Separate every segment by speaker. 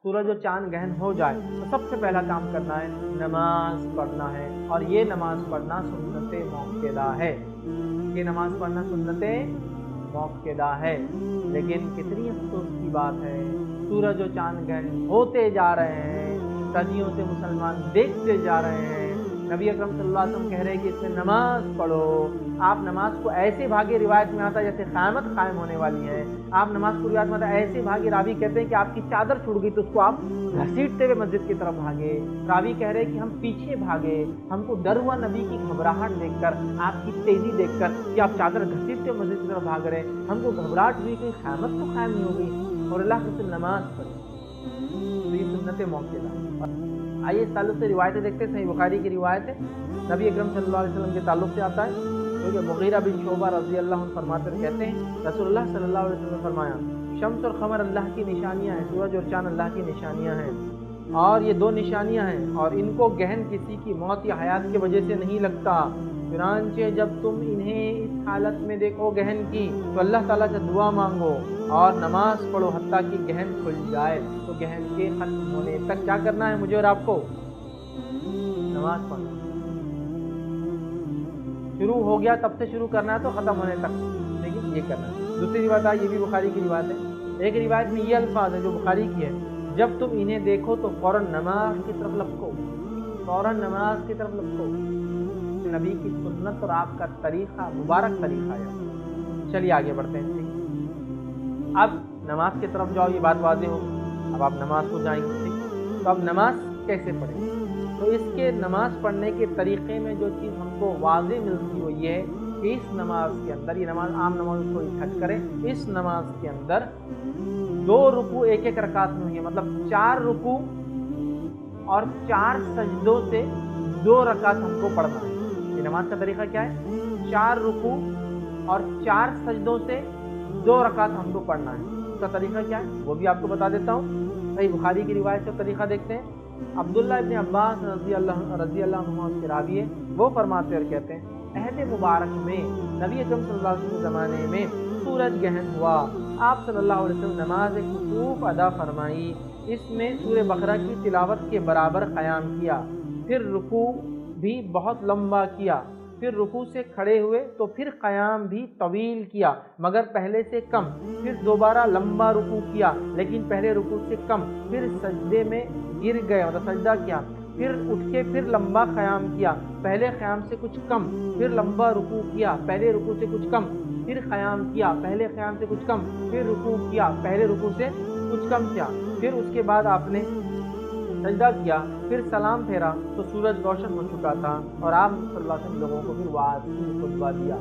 Speaker 1: سورج اور چاند گہن ہو جائے تو سب سے پہلا کام کرنا ہے نماز پڑھنا ہے، اور یہ نماز پڑھنا سنت موقدہ ہے، یہ نماز پڑھنا سنت موقدہ ہے۔ لیکن کتنی افسوس کی بات ہے، سورج اور چاند گہن ہوتے جا رہے ہیں، صدیوں سے مسلمان دیکھتے جا رہے ہیں، نبی اکرم صلی اللہ علیہ وسلم کہہ رہے کہ اس میں نماز پڑھو، آپ نماز کو ایسے بھاگے، روایت میں آتا ہے جیسے قیامت قائم ہونے والی ہے، آپ نماز کو روایت میں آتا ہے ایسے بھاگے، راوی کہتے ہیں کہ آپ کی چادر چھوٹ گئی تو اس کو آپ گھسیٹتے ہوئے مسجد کی طرف بھاگے، راوی کہہ رہے کہ ہم پیچھے بھاگے، ہم کو ڈر ہوا نبی کی گھبراہٹ دیکھ کر، آپ کی تیزی دیکھ کر کہ آپ چادر گھسیٹتے ہوئے مسجد کی طرف بھاگ رہے، ہم کو گھبراہٹ ہوئی کہ قیامت تو قائم نہیں ہوگی، اور اللہ کے نماز پڑھی، تو یہ سنت موقدہ۔ آئیے اس تعلق سے روایتیں دیکھتے ہیں، صحیح بخاری کی روایت ہے، نبی اکرم صلی اللہ علیہ وسلم کے تعلق سے آتا ہے، کیونکہ مغیرہ بن شعبہ رضی اللہ عنہ فرماتے کہتے ہیں رسول اللہ صلی اللہ علیہ وسلم نے فرمایا شمس اور قمر اللہ کی نشانیاں ہیں، سورج اور چاند اللہ کی نشانیاں ہیں، اور یہ دو نشانیاں ہیں، اور ان کو گہن کسی کی موت یا حیات کی وجہ سے نہیں لگتا، چنانچہ جب تم انہیں اس حالت میں دیکھو گہن کی تو اللہ تعالیٰ سے دعا مانگو اور نماز پڑھو حتیٰ کہ گہن کھل جائے۔ تو گہن کے ختم ہونے تک کیا کرنا ہے مجھے اور آپ کو؟ نماز پڑھنا۔ شروع ہو گیا تب سے شروع کرنا ہے تو ختم ہونے تک، لیکن یہ کرنا ہے۔ دوسری روایت ہے، یہ بھی بخاری کی روایت ہے، ایک روایت میں یہ الفاظ ہے جو بخاری کی ہے، جب تم انہیں دیکھو تو فوراً نماز کی طرف لپکو، فوراً نماز کی طرف لپکو۔ نبی کی سنت اور آپ کا طریقہ، مبارک طریقہ ہے۔ چلیے آگے بڑھتے ہیں۔ اب نماز کی طرف جاؤ، یہ بات واضح ہوگی، اب آپ نماز کو جائیں گے، ٹھیک؟ تو اب نماز کیسے پڑھیں؟ تو اس کے نماز پڑھنے کے طریقے میں جو چیز ہم کو واضح ملتی وہ یہ ہے کہ اس نماز کے اندر، یہ نماز عام نماز کو ہٹ کریں، اس نماز کے اندر 2 رکوع ایک ایک رکعت میں ہے، مطلب 4 رکوع اور 4 سجدوں سے 2 رکعت ہم کو پڑھنا ہے۔ یہ نماز کا طریقہ کیا ہے؟ 4 رکوع اور 4 سجدوں سے 2 رکعت ہم کو پڑھنا ہے۔ اس کا طریقہ کیا ہے وہ بھی آپ کو بتا دیتا ہوں۔ صحیح بخاری کی روایت سے طریقہ دیکھتے ہیں۔ عبداللہ ابن عباس رضی اللہ عنہ کے راوی ہے، وہ فرماتے اور کہتے ہیں عہد مبارک میں نبی اکرم صلی اللہ علیہ وسلم کے زمانے میں سورج گہن ہوا، آپ صلی اللہ علیہ وسلم نماز کسوف ادا فرمائی، اس میں سورہ بقرہ کی تلاوت کے برابر قیام کیا، پھر رکوع بھی بہت لمبا کیا، پھر رکوع سے کھڑے ہوئے تو پھر قیام بھی طویل کیا مگر پہلے سے کم، پھر دوبارہ لمبا رکوع کیا لیکن پہلے رکوع سے کم، پھر سجدے میں گر گئے مطلب سجدہ کیا، پھر اٹھ کے پھر لمبا قیام کیا، پہلے قیام سے کچھ کم، پھر لمبا رکوع کیا، پہلے رکوع سے کچھ کم، پھر قیام کیا، پہلے قیام سے کچھ کم، پھر رکوع کیا، پہلے رکوع سے کچھ کم کیا، پھر اس کے بعد آپ نے سجدہ کیا، پھر سلام پھیرا تو سورج روشن ہو چکا تھا، اور آپ صلی اللہ علیہ وسلم لوگوں کو پھر واضح خطبہ دیا۔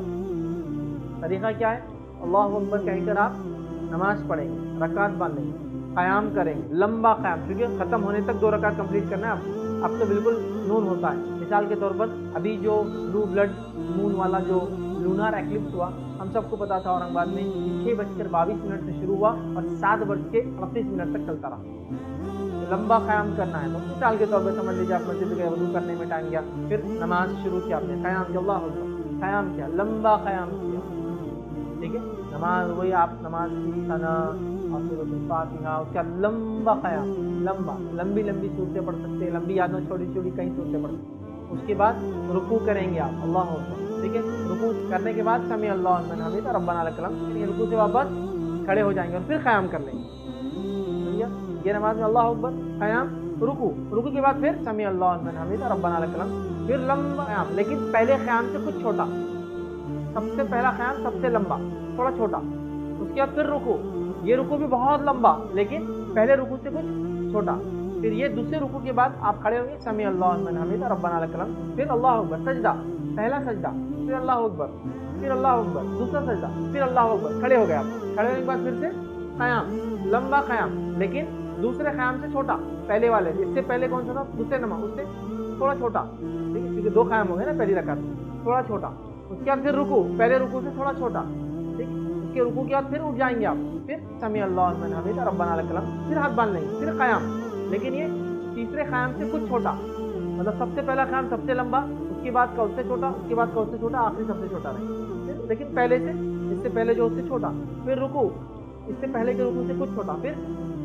Speaker 1: طریقہ کیا ہے؟ اللہ اکبر کہہ کر آپ نماز پڑھیں گے، رکعت باندھیں گے، قیام کریں گے، لمبا قیام، کیونکہ ختم ہونے تک 2 رکعت کمپلیٹ کرنا ہے۔ اب تو بالکل نون ہوتا ہے، مثال کے طور پر ابھی جو بلو بلڈ مون والا جو لونار ایکلپس ہوا، ہم سب کو پتا تھا اورنگ آباد میں 6:22 سے شروع ہوا اور 7:38 تک چلتا رہا۔ لمبا قیام کرنا ہے تو مثال کے طور پر سمجھ لیجیے آپ مسجد گئے، وضو کرنے میں ٹائم گیا، پھر نماز شروع کیا، آپ نے قیام کیا، اللہ اکبر، قیام کیا، لمبا قیام کیا، ٹھیک ہے؟ نماز وہی آپ نماز کی ثنا اور سورۃ الفاتحہ، اس کا لمبا قیام، لمبی صورتیں پڑھ سکتے ہیں، لمبی یاد میں چھوٹی چھوٹی کئی صورتیں پڑھ سکتے ہیں۔ اس کے بعد رکوع کریں گے آپ، اللہ اکبر، ٹھیک ہے؟ رکوع کرنے کے بعد سمیع اللہ لمن حمیدہ ربنا لک الحمد، رکوع سے واپس کھڑے ہو جائیں گے اور پھر قیام کر لیں گے۔ یہ نماز میں اللہ اکبر، قیام، رکوع کے بعد پھر سمیع اللہ لمن حمیدہ ربنا لک الحمد، پھر لمبا قیام، لیکن پہلے قیام سے کچھ چھوٹا، سب سے پہلا قیام سب سے لمبا، تھوڑا چھوٹا، اس کے بعد پھر رکوع، یہ رکوع بھی بہت لمبا لیکن پہلے رکوع سے کچھ چھوٹا، پھر یہ دوسرے رکوع کے بعد آپ کھڑے ہوئے سمیع اللہ لمن حمیدہ ربنا لک الحمد، پھر اللہ اکبر، سجدہ، پہلا سجدہ، پھر اللہ اکبر، پھر اللہ اکبر، دوسرا سجدہ، پھر اللہ اکبر، کھڑے ہو گئے آپ، کھڑے ہونے کے بعد پھر سے قیام، لمبا قیام لیکن دوسرے قیام سے چھوٹا، پہلے والے اس سے پہلے کون سا تھا؟ دوسرے نماز، اس سے تھوڑا چھوٹا، ٹھیک ہے؟ کیونکہ 2 قیام ہو گئے نا پہلی رکعت میں، تھوڑا چھوٹا، اس کے بعد پھر رکوع، پہلے رکوع سے تھوڑا چھوٹا، ٹھیک، اس کے رکوع کے بعد پھر اٹھ جائیں گے آپ، پھر سمیع اللہ لمن حمیدہ ربنا لک الحمد، پھر ہاتھ باندھ لیں گے، پھر قیام، لیکن یہ تیسرے قیام سے کچھ چھوٹا، مطلب سب سے پہلا قیام سب سے لمبا، اس کے بعد کا اس سے چھوٹا، اس کے بعد کا اس سے چھوٹا، آخری سب سے چھوٹا رہے، لیکن پہلے سے، اس سے پہلے جو اس سے چھوٹا، پھر رکوع، اس سے پہلے کے رکوع سے کچھ چھوٹا، پھر